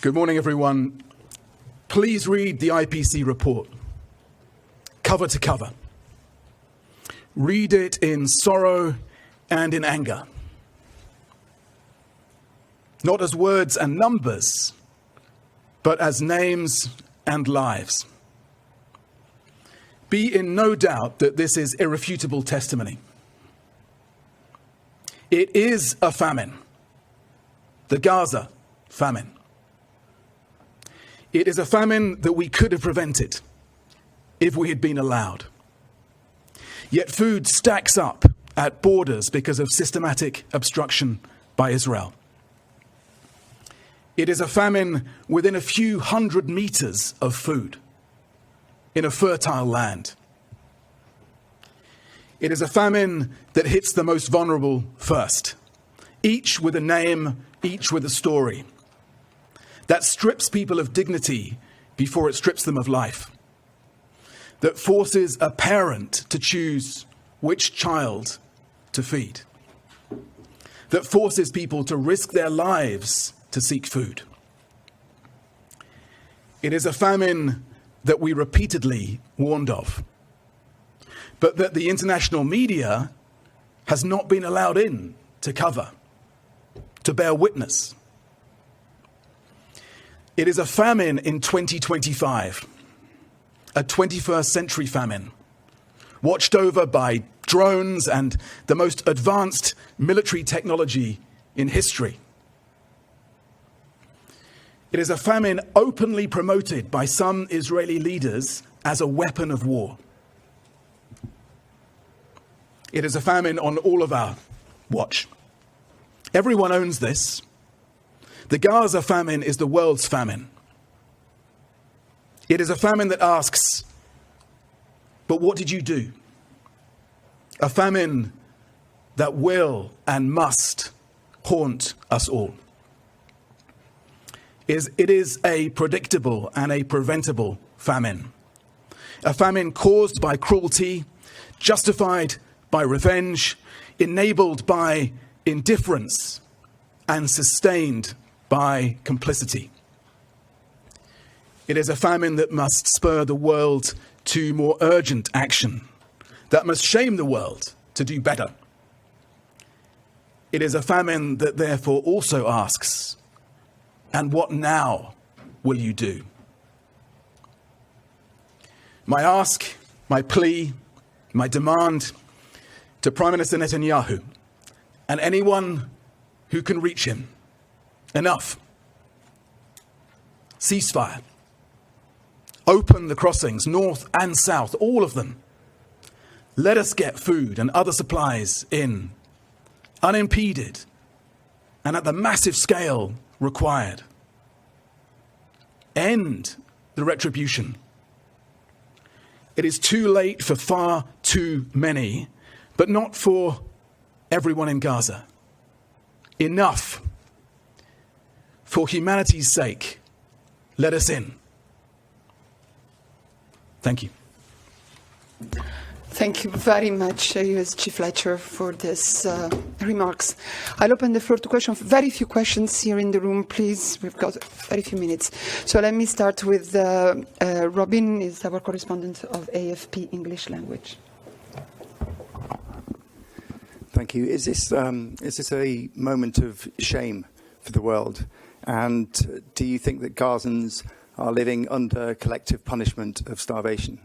Good morning, everyone. Please read the IPC report, cover to cover. Read it in sorrow and in anger. Not as words and numbers, but as names and lives. Be in no doubt that this is irrefutable testimony. It is a famine, the Gaza famine. It is a famine that we could have prevented if we had been allowed. Yet food stacks up at borders because of systematic obstruction by Israel. It is a famine within a few hundred meters of food in a fertile land. It is a famine that hits the most vulnerable first, each with a name, each with a story, that strips people of dignity before it strips them of life, that forces a parent to choose which child to feed, that forces people to risk their lives to seek food. It is a famine that we repeatedly warned of, but that the international media has not been allowed in to cover, to bear witness. It is a famine in 2025, a 21st century famine, watched over by drones and the most advanced military technology in history. It is a famine openly promoted by some Israeli leaders as a weapon of war. It is a famine on all of our watch. Everyone owns this. The Gaza famine is the world's famine. It is a famine that asks, but what did you do? A famine that will and must haunt us all. It is a predictable and a preventable famine. A famine caused by cruelty, justified by revenge, enabled by indifference, and sustained by complicity. It is a famine that must spur the world to more urgent action, that must shame the world to do better. It is a famine that therefore also asks, and what now will you do? My ask, my plea, my demand to Prime Minister Netanyahu and anyone who can reach him: enough. Ceasefire. Open the crossings, north and south, all of them. Let us get food and other supplies in, unimpeded, and at the massive scale required. End the retribution. It is too late for far too many, but not for everyone in Gaza. Enough. For humanity's sake, let us in. Thank you. Thank you very much, USG Fletcher, for this remarks. I'll open the floor to questions. Very few questions here in the room, please. We've got very few minutes. So let me start with Robin, is our correspondent of AFP English language. Thank you. Is this a moment of shame for the world? And do you think that Gazans are living under collective punishment of starvation?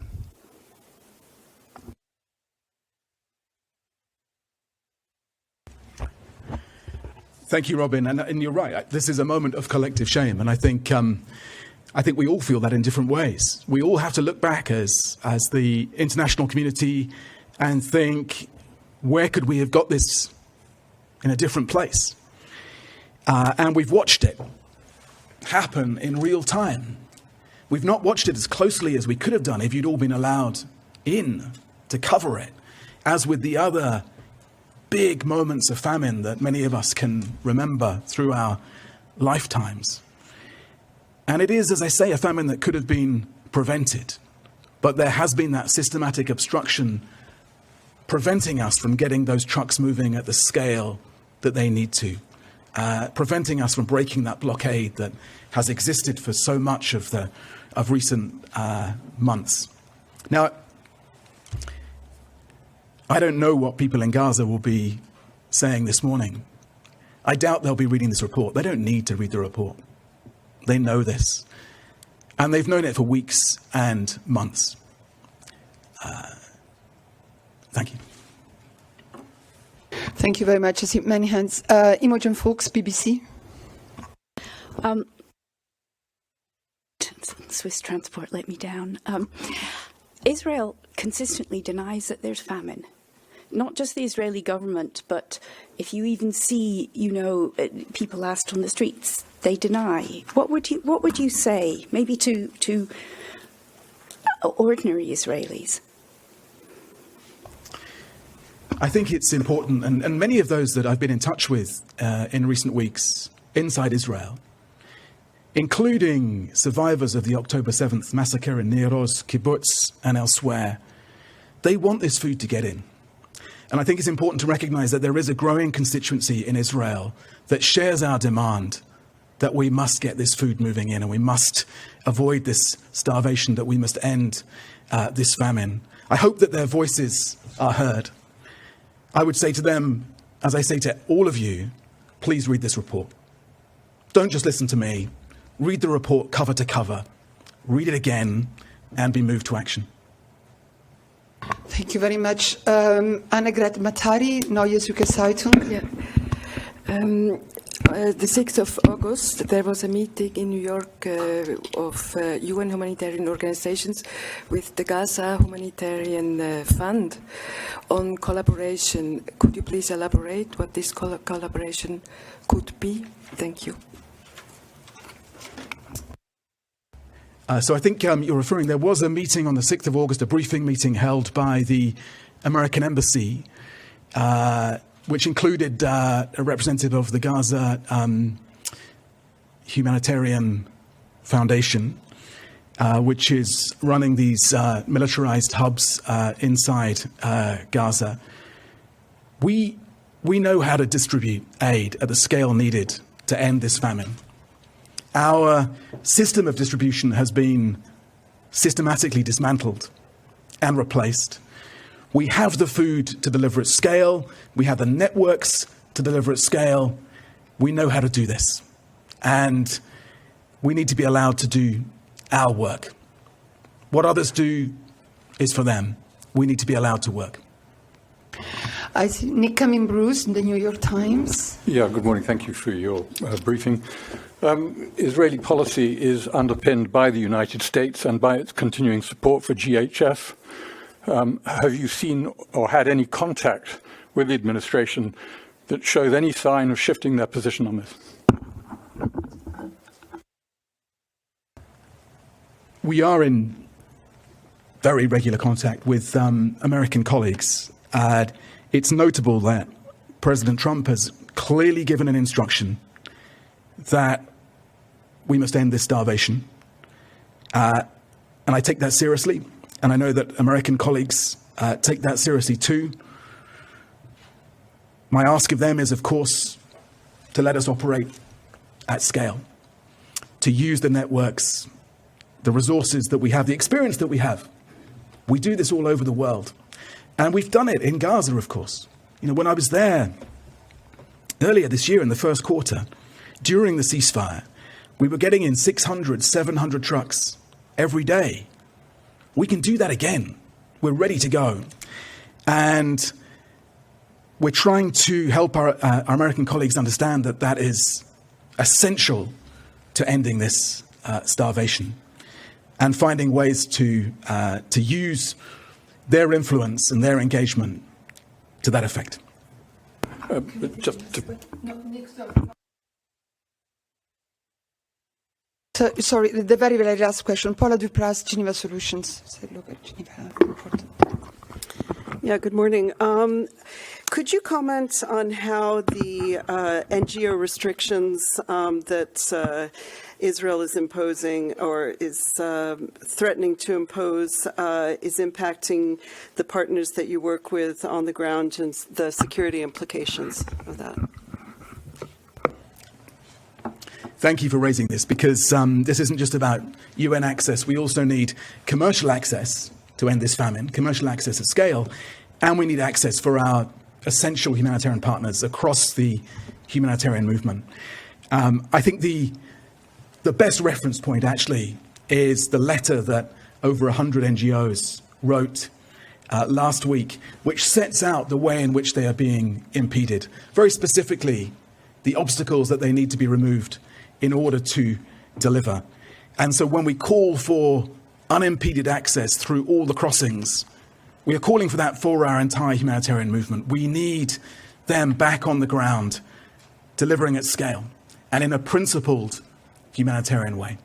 Thank you, Robin. And you're right. This is a moment of collective shame. And I think we all feel that in different ways. We all have to look back as the international community and think, where could we have got this in a different place? And we've watched it happen in real time. We've not watched it as closely as we could have done if you'd all been allowed in to cover it, as with the other big moments of famine that many of us can remember through our lifetimes. And it is, as I say, a famine that could have been prevented, but there has been that systematic obstruction preventing us from getting those trucks moving at the scale that they need to. preventing us from breaking that blockade that has existed for so much of recent months. Now, I don't know what people in Gaza will be saying this morning. I doubt they'll be reading this report. They don't need to read the report. They know this. And they've known it for weeks and months. Thank you. Thank you very much. I see many hands. Imogen Foulkes, BBC. Swiss transport let me down. Israel consistently denies that there's famine. Not just the Israeli government, but if you even see, people asked on the streets, they deny. What would you say, maybe to ordinary Israelis? I think it's important, and many of those that I've been in touch with in recent weeks inside Israel, including survivors of the October 7th massacre in Nir Oz, kibbutz, and elsewhere, they want this food to get in. And I think it's important to recognize that there is a growing constituency in Israel that shares our demand that we must get this food moving in and we must avoid this starvation, that we must end this famine. I hope that their voices are heard. I would say to them, as I say to all of you, please read this report. Don't just listen to me. Read the report cover to cover. Read it again and be moved to action. Thank you very much. Annegret Matari, Neue Zürcher Zeitung. Yeah. The 6th of August, there was a meeting in New York of UN humanitarian organizations with the Gaza Humanitarian Fund on collaboration. Could you please elaborate what this collaboration could be? Thank you. So I think you're referring, there was a meeting on the 6th of August, a briefing meeting held by the American Embassy, which included a representative of the Gaza Humanitarian Foundation, which is running these militarized hubs inside Gaza. We know how to distribute aid at the scale needed to end this famine. Our system of distribution has been systematically dismantled and replaced. We have the food to deliver at scale. We have the networks to deliver at scale. We know how to do this. And we need to be allowed to do our work. What others do is for them. We need to be allowed to work. I see Nick Cumming-Bruce in the New York Times. Yeah, good morning. Thank you for your briefing. Israeli policy is underpinned by the United States and by its continuing support for GHF. Have you seen or had any contact with the administration that shows any sign of shifting their position on this? We are in very regular contact with American colleagues. It's notable that President Trump has clearly given an instruction that we must end this starvation. And I take that seriously. And I know that American colleagues take that seriously too. My ask of them is, of course, to let us operate at scale, to use the networks, the resources that we have, the experience that we have. We do this all over the world. And we've done it in Gaza, of course. When I was there earlier this year in the first quarter, during the ceasefire, we were getting in 600, 700 trucks every day. We can do that again. We're ready to go. And we're trying to help our American colleagues understand that that is essential to ending this starvation and finding ways to use their influence and their engagement to that effect. Sorry, the very, very last question. Paula Dupras, Geneva Solutions. Yeah, good morning. Could you comment on how the NGO restrictions that Israel is imposing or is threatening to impose is impacting the partners that you work with on the ground and the security implications of that? Thank you for raising this, because this isn't just about UN access. We also need commercial access to end this famine, commercial access at scale, and we need access for our essential humanitarian partners across the humanitarian movement. I think the best reference point, actually, is the letter that over 100 NGOs wrote last week, which sets out the way in which they are being impeded. Very specifically, the obstacles that they need to be removed in order to deliver. And so when we call for unimpeded access through all the crossings, we are calling for that for our entire humanitarian movement. We need them back on the ground, delivering at scale and in a principled humanitarian way.